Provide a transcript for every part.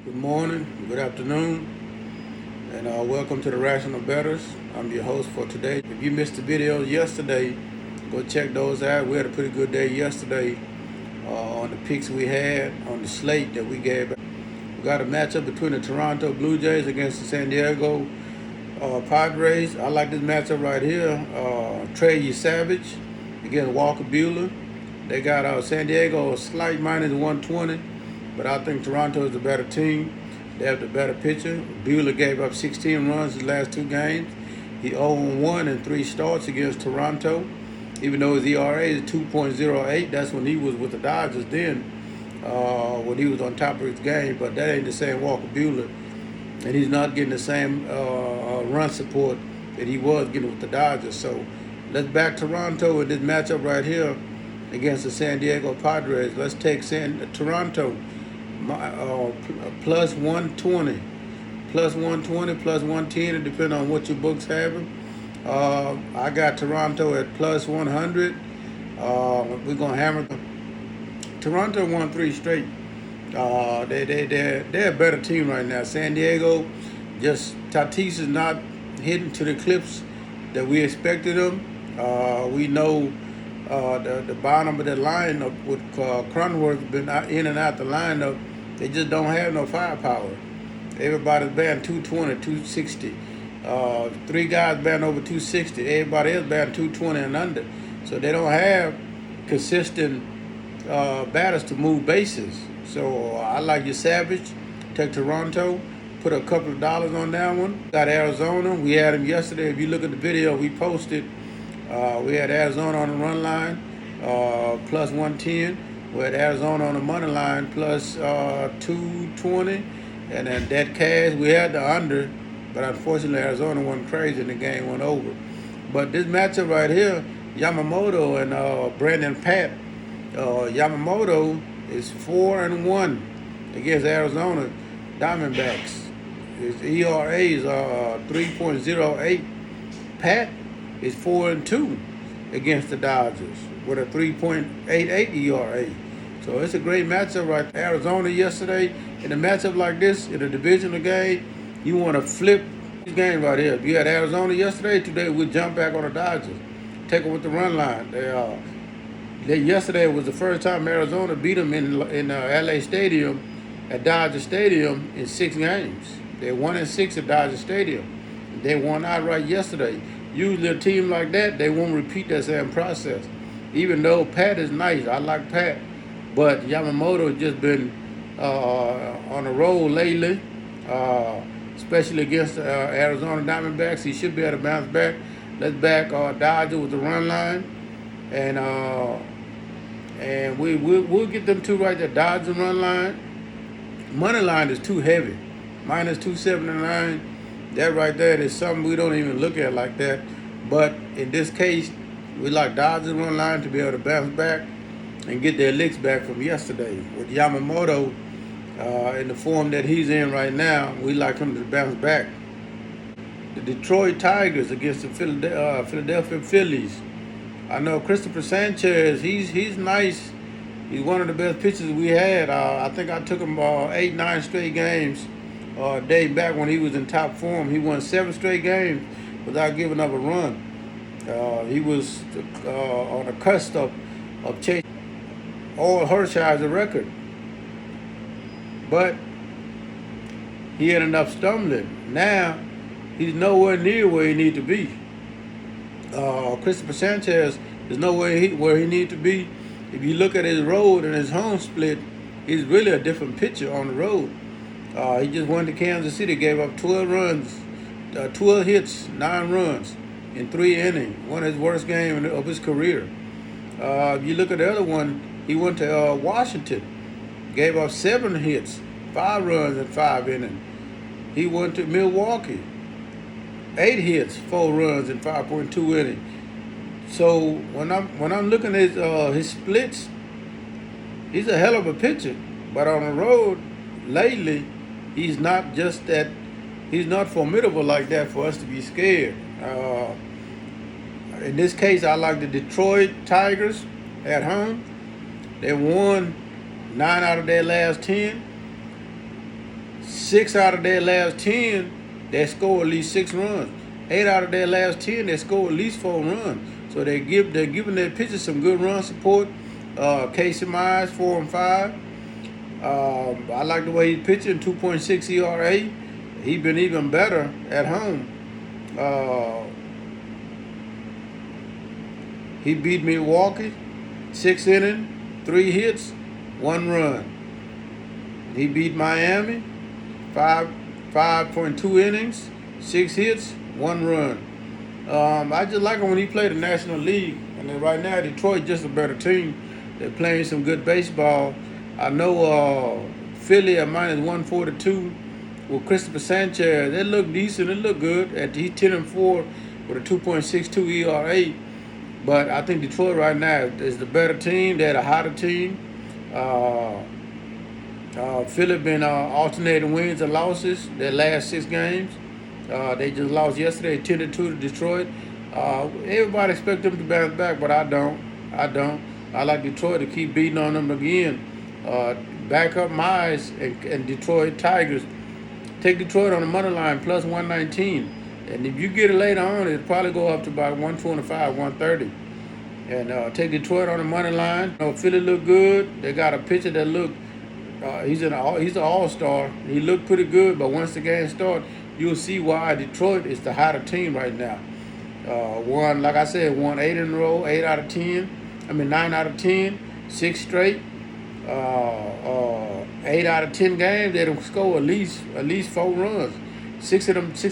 Good morning, good afternoon, and welcome to the Rational Betters. I'm your host for today. If you missed the video yesterday, go check those out. We had a pretty good day yesterday on the picks we had on the slate that we gave. We got a matchup between the Toronto Blue Jays against the San Diego Padres. I like this matchup right here. Trey Savage against Walker Buehler. They got San Diego a slight minus 120, but I think Toronto is the better team. They have the better pitcher. Buehler gave up 16 runs his last two games. He 0-1 in three starts against Toronto. Even though his ERA is 2.08, that's when he was with the Dodgers then, when he was on top of his game. But that ain't the same Walker Buehler, and he's not getting the same run support that he was getting with the Dodgers. So let's back Toronto in this matchup right here against the San Diego Padres. Let's take Toronto plus 120, plus 120, plus 110, depending on what your books have him. I got Toronto at plus 100. We're gonna hammer them. Toronto won three straight. They're a better team right now. San Diego, just Tatis is not hitting to the clips that we expected them. We know the bottom of the lineup with Cronenworth been in and out the lineup. They just don't have no firepower. Everybody's batting 220, 260. Three guys batting over 260. Everybody else batting 220 and under. So they don't have consistent batters to move bases. So I like your Savage. Take Toronto. Put a couple of dollars on that one. Got Arizona. We had them yesterday. If you look at the video we posted, we had Arizona on the run line, plus 110. We had Arizona on the money line, plus 220. And then that cash, we had the under, but unfortunately Arizona went crazy and the game went over. But this matchup right here, Yamamoto and Brandon Pat. Yamamoto is 4-1 against Arizona Diamondbacks. His ERA is 3.08. Pat is 4-2 against the Dodgers with a 3.88 ERA. So it's a great matchup right there. Arizona yesterday, in a matchup like this, in a divisional game, you want to flip this game right here. If you had Arizona yesterday, today we'll jump back on the Dodgers. Take them with the run line. Yesterday was the first time Arizona beat them in LA Stadium, at Dodger Stadium, in 6 games. They 1-6 at Dodger Stadium. They won outright yesterday. Usually a team like that, they won't repeat that same process. Even though Pat is nice, I like Pat, but Yamamoto has just been on a roll lately, especially against Arizona Diamondbacks. He should be able to bounce back. Let's back Dodger with the run line, and we'll get them two right there. Dodger run line. Money line is too heavy, minus 279. That right there is something we don't even look at like that. But in this case, we like Dodgers run line to be able to bounce back and get their licks back from yesterday. With Yamamoto in the form that he's in right now, we like him to bounce back. The Detroit Tigers against the Philadelphia Phillies. I know Christopher Sanchez, he's nice. He's one of the best pitchers we had. I think I took him 8-9 straight games dating back when he was in top form. He won 7 straight games without giving up a run. He was on the cusp of chasing all Hershiser's record. But he ended up stumbling. Now, he's nowhere near where he needs to be. Christopher Sanchez is nowhere where he needs to be. If you look at his road and his home split, he's really a different pitcher on the road. He just went to Kansas City, gave up 12 runs, 12 hits, 9 runs in 3 innings. One of his worst games of his career. If you look at the other one, he went to Washington, gave up 7 hits, 5 runs in 5 innings. He went to Milwaukee, 8 hits, 4 runs in 5.2 innings. So when I'm looking at his splits, he's a hell of a pitcher. But on the road lately, he's not just that. He's not formidable like that for us to be scared. In this case, I like the Detroit Tigers at home. They won 9 out of their last 10. 6 out of their last 10, they score at least 6 runs. 8 out of their last 10, they score at least 4 runs. So they're giving their pitchers some good run support. Casey Myers, 4 and 5. I like the way he's pitching, 2.6 ERA. He's been even better at home. He beat Milwaukee, 6 innings, 3 hits, 1 run. He beat Miami, 5.2 innings, 6 hits, 1 run. I just like him when he played the National League. And then right now, Detroit just a better team. They're playing some good baseball. I know Philly at minus 142 with Christopher Sanchez. They look decent. They look good. He's 10 and 4 with a 2.62 ERA. But I think Detroit right now is the better team. They're the hotter team. Philly been alternating wins and losses their last 6 games. They just lost yesterday, 10-2 to Detroit. Everybody expect them to bounce back, but I don't. I like Detroit to keep beating on them again. Back up Myers and Detroit Tigers. Take Detroit on the money line plus 119. And if you get it later on, it'll probably go up to about 125, 130. And take Detroit on the money line. Philly look good. They got a pitcher that look. He's an all-star. He looked pretty good, but once the game starts, you'll see why Detroit is the hotter team right now. Like I said, won 8 in a row, 8 out of 10. 9 out of 10, 6 straight. 8 out of 10 games, they don't score at least 4 runs. 6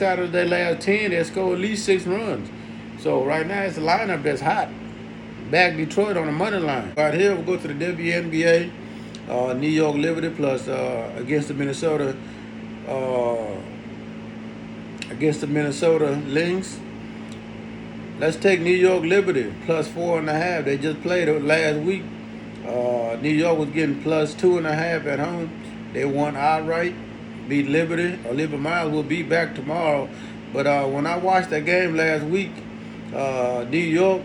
out of their last 10, they score at least 6 runs. So right now it's a lineup that's hot. Back Detroit on the money line. Right here we'll go to the WNBA. New York Liberty plus against the Minnesota Lynx. Let's take New York Liberty plus 4.5. They just played it last week. New York was getting plus 2.5 at home. They won outright, beat Liberty. Liberty Miles will be back tomorrow. But when I watched that game last week, New York,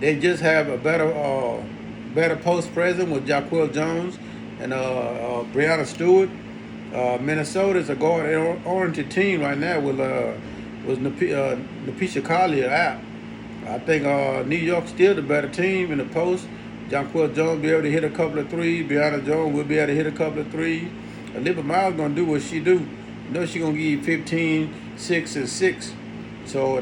they just have a better post presence with Jaquil Jones and Brianna Stewart. Minnesota is a guard-oriented team right now with Napisha Collier out. I think New York's still the better team in the post. Jaquil Jones will be able to hit a couple of threes. Brianna Jones will be able to hit a couple of threes. Olivia Miles going to do what she do. You know she's going to give you 15, 6, and 6. So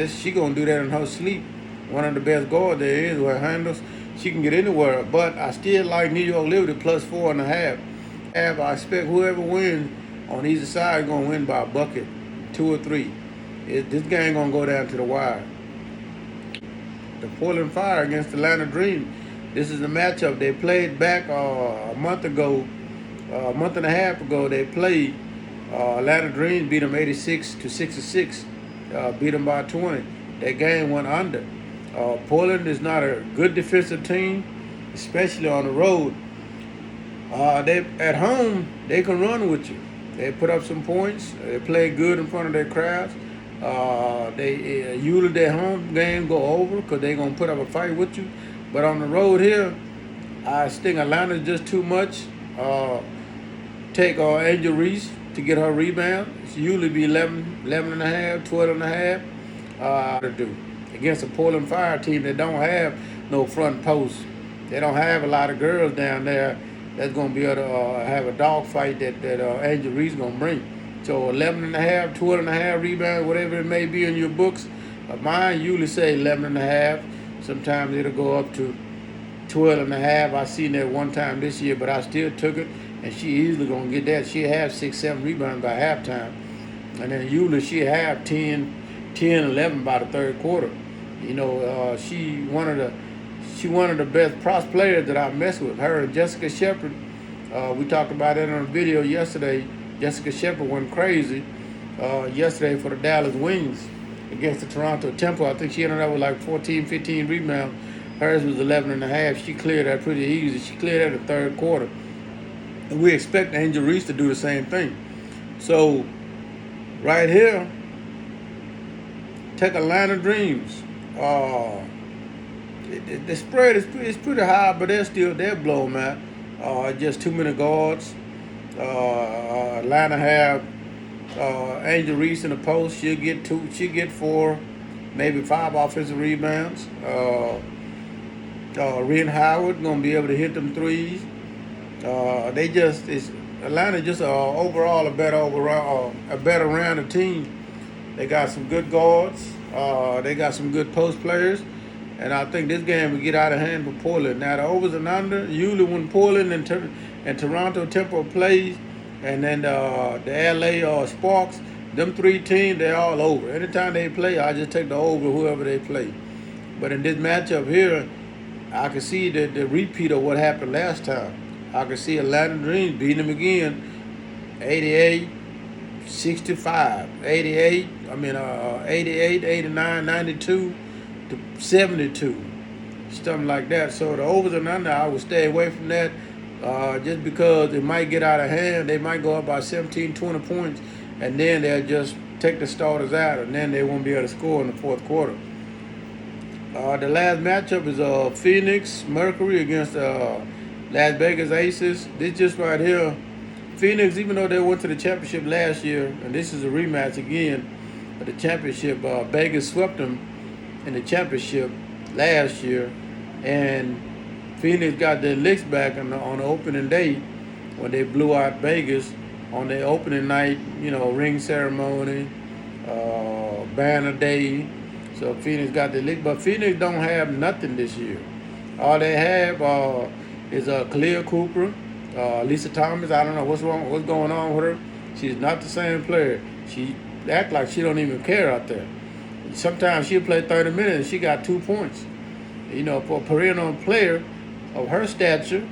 she going to do that in her sleep. One of the best guards there is with handles. She can get anywhere. But I still like New York Liberty plus 4.5. I expect whoever wins on either side is going to win by a bucket, 2 or 3. This game going to go down to the wire. The Portland Fire against the Atlanta Dream. This is a matchup. They played back a month and a half ago. They played. Atlanta Dream beat them 86-66. Beat them by 20. That game went under. Portland is not a good defensive team, especially on the road. They at home they can run with you. They put up some points. They play good in front of their crowds. They usually their home game go over because they're gonna put up a fight with you. But on the road here, I think Atlanta's just too much. Take Angel Reese to get her rebound. She usually be 11 and a half, 12 and a half. To do against a Portland Fire team that don't have no front post. They don't have a lot of girls down there that's going to be able to have a dog fight that Angel Reese is going to bring. So 11 and a half, 12 and a half rebounds, whatever it may be in your books. Mine usually say 11 and a half. Sometimes it'll go up to 12 and a half. I seen that one time this year, but I still took it. And she easily going to get that. She'll have 6, 7 rebounds by halftime. And then usually she'll have 10, 11 by the third quarter. You know, she one of the best prospect players that I mess with. Her and Jessica Shepard. We talked about that on a video yesterday. Jessica Shepard went crazy yesterday for the Dallas Wings against the Toronto Temple. I think she ended up with like 14, 15 rebounds. Hers was 11 and a half. She cleared that pretty easy. She cleared that the third quarter. And we expect Angel Reese to do the same thing. So right here, take Atlanta Dreams. The spread is pretty high, but they're blown out. Just too many guards. Atlanta have Angel Reese in the post. She'll get two. She'll get four, maybe five offensive rebounds. Ren Howard gonna be able to hit them threes. They just it's Atlanta just overall a better rounded team. They got some good guards. They got some good post players, and I think this game will get out of hand for Portland. Now the overs and under usually when Portland and Toronto Temple plays, and then the LA Sparks, them three teams they're all over. Anytime they play, I just take the over whoever they play. But in this matchup here, I can see the repeat of what happened last time. I can see Atlanta Dreams beating them again, 88, 65, 88, 88, 89, 92 to 72, something like that. So the overs and under, I would stay away from that just because it might get out of hand. They might go up by 17, 20 points, and then they'll just take the starters out, and then they won't be able to score in the fourth quarter. The last matchup is Phoenix Mercury against Las Vegas Aces. This just right here, Phoenix, even though they went to the championship last year, and this is a rematch again of the championship, Vegas swept them in the championship last year, and Phoenix got their licks back on the opening day when they blew out Vegas on their opening night, ring ceremony, banner day. So Phoenix got the lick, but Phoenix don't have nothing this year. All they have is Khalil Cooper, Lisa Thomas. I don't know what's going on with her. She's not the same player. She act like she don't even care out there. Sometimes she'll play 30 minutes and she got 2 points. For a perennial player of her stature,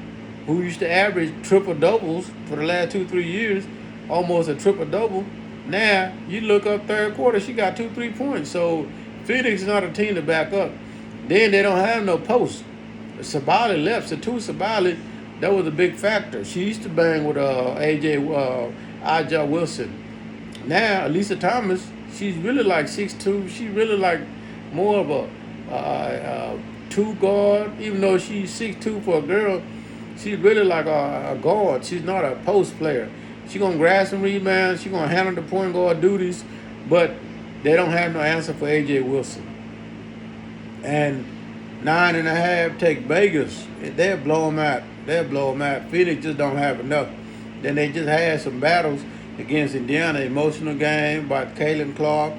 who used to average triple doubles for the last 2-3 years, almost a triple double. Now you look up third quarter, she got 2-3 points. So Phoenix is not a team to back up. Then they don't have no post. Sabali left. Satu Sabali, that was a big factor. She used to bang with Aja Wilson. Now, Lisa Thomas, she's really like 6'2". She's really like more of a two guard. Even though she's 6'2" for a girl, she's really like a guard. She's not a post player. She's going to grab some rebounds. She's going to handle the point guard duties. But they don't have no answer for A.J. Wilson. And 9.5 take Vegas. They'll blow them out. Phoenix just don't have enough. Then they just had some battles against Indiana, emotional game about Caitlin Clark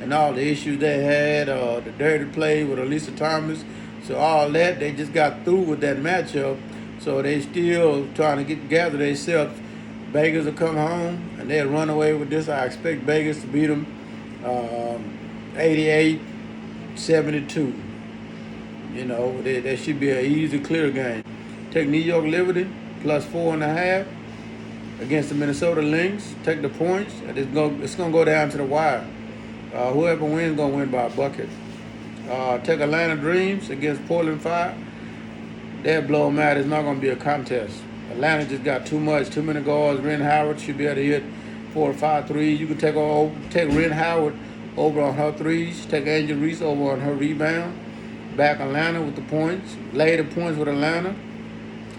and all the issues they had, the dirty play with Elisa Thomas. So all that, they just got through with that matchup. So they still trying to get together themselves. Vegas will come home and they'll run away with this. I expect Vegas to beat them 88-72. That should be an easy, clear game. Take New York Liberty plus 4.5 against the Minnesota Lynx. Take the points, and it's gonna go down to the wire. Whoever wins gonna win by a bucket. Take Atlanta Dreams against Portland Fire. They'll blow them out. It's not gonna be a contest. Atlanta just got too many guards. Ren Howard should be able to hit 4 or 5 threes. You can take Ren Howard over on her threes. Take Angel Reese over on her rebound. Back Atlanta with the points. Lay the points with Atlanta.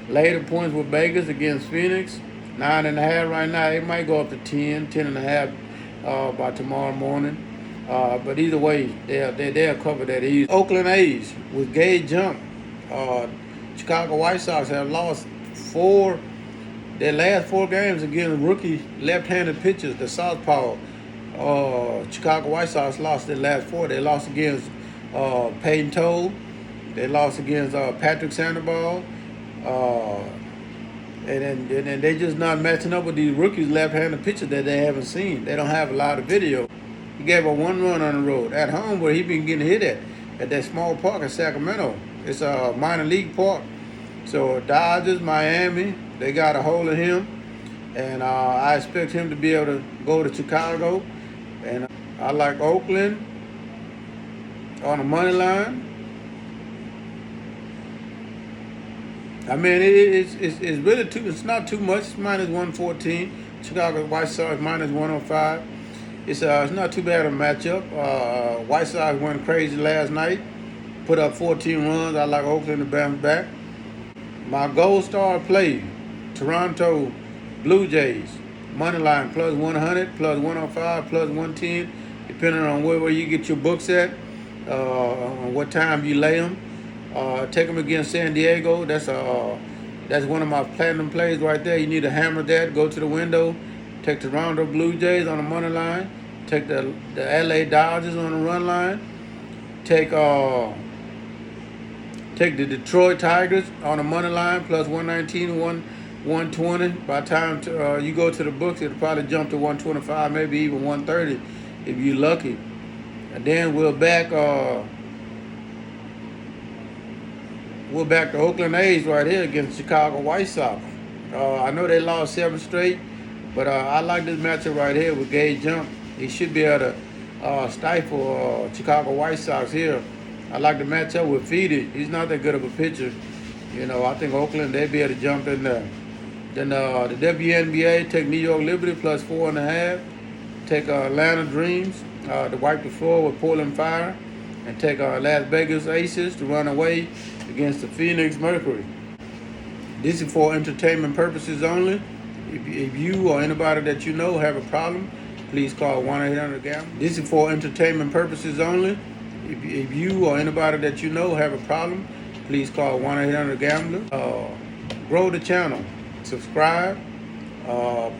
Lay the points with Vegas against Phoenix. 9.5 right now. It might go up to 10.5 by tomorrow morning. But either way, they'll cover that easy. Oakland A's with Gay Jump. Chicago White Sox have lost their last 4 games against rookie left-handed pitchers, the southpaw. Chicago White Sox lost their last 4. They lost against Peyton Toll. They lost against Patrick Sandoval. And they just not matching up with these rookies left-handed pitchers that they haven't seen. They don't have a lot of video. He gave a 1 run on the road at home where he been getting hit at that small park in Sacramento. It's a minor league park. So Dodgers, Miami, they got a hold of him. And I expect him to be able to go to Chicago. And I like Oakland on the money line. I mean, it's really it's not too much. It's minus 114. Chicago White Sox minus 105. It's not too bad a matchup. White Sox went crazy last night, put up 14 runs. I like Oakland to bounce back. My gold star play, Toronto Blue Jays, money line plus 100, plus 105, plus 110, depending on where you get your books at, on what time you lay them. Take them against San Diego. That's one of my platinum plays right there. You need to hammer that. Go to the window. Take Toronto Blue Jays on the money line. Take the LA Dodgers on the run line. Take the Detroit Tigers on the money line plus 119, 120. By the time you go to the books, it'll probably jump to 125, maybe even 130 if you're lucky. And then we're back to Oakland A's right here against Chicago White Sox. I know they lost 7 straight, but I like this matchup right here with Gage Jump. He should be able to stifle Chicago White Sox here. I like the matchup with Feedy. He's not that good of a pitcher. I think Oakland, they'd be able to jump in there. Then the WNBA, take New York Liberty plus 4.5. Take Atlanta Dreams to wipe the floor with Portland Fire. And take Las Vegas Aces to run away against the Phoenix Mercury. This is for entertainment purposes only. If you or anybody that you know have a problem, please call 1-800-GAMBLER. This is for entertainment purposes only. If you or anybody that you know have a problem, please call 1-800-GAMBLER. Grow the channel. Subscribe.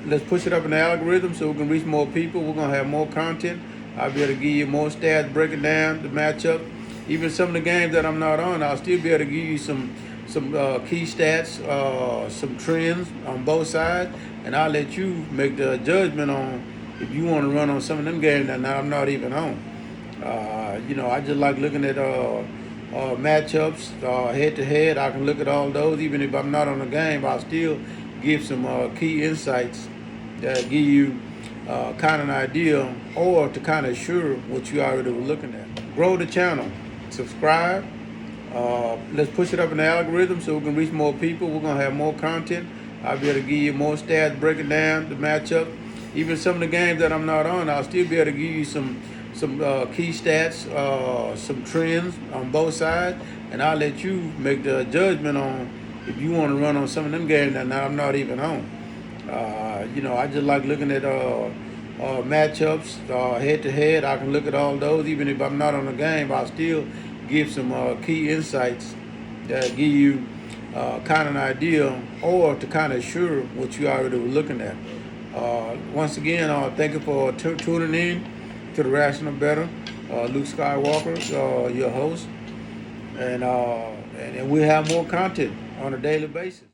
Let's push it up in the algorithm so we can reach more people. We're going to have more content. I'll be able to give you more stats, breaking down the matchup. Even some of the games that I'm not on, I'll still be able to give you some key stats, some trends on both sides, and I'll let you make the judgment on if you want to run on some of them games that I'm not even on. I just like looking at matchups, head-to-head. I can look at all those. Even if I'm not on the game, I'll still give some key insights that give you kind of an idea or to kind of assure what you already were looking at. Grow the channel. Subscribe. Let's push it up in the algorithm so we can reach more people. We're going to have more content. I'll be able to give you more stats, breaking down the matchup. Even some of the games that I'm not on, I'll still be able to give you some key stats, some trends on both sides, and I'll let you make the judgment on if you want to run on some of them games that I'm not even on. I just like looking at matchups, head-to-head. I can look at all those. Even if I'm not on the game, I'll still give some key insights that give you kind of an idea or to kind of assure what you already were looking at. Once again, thank you for tuning in to The Rational Better. Luke Skywalker, your host. And we'll have more content on a daily basis.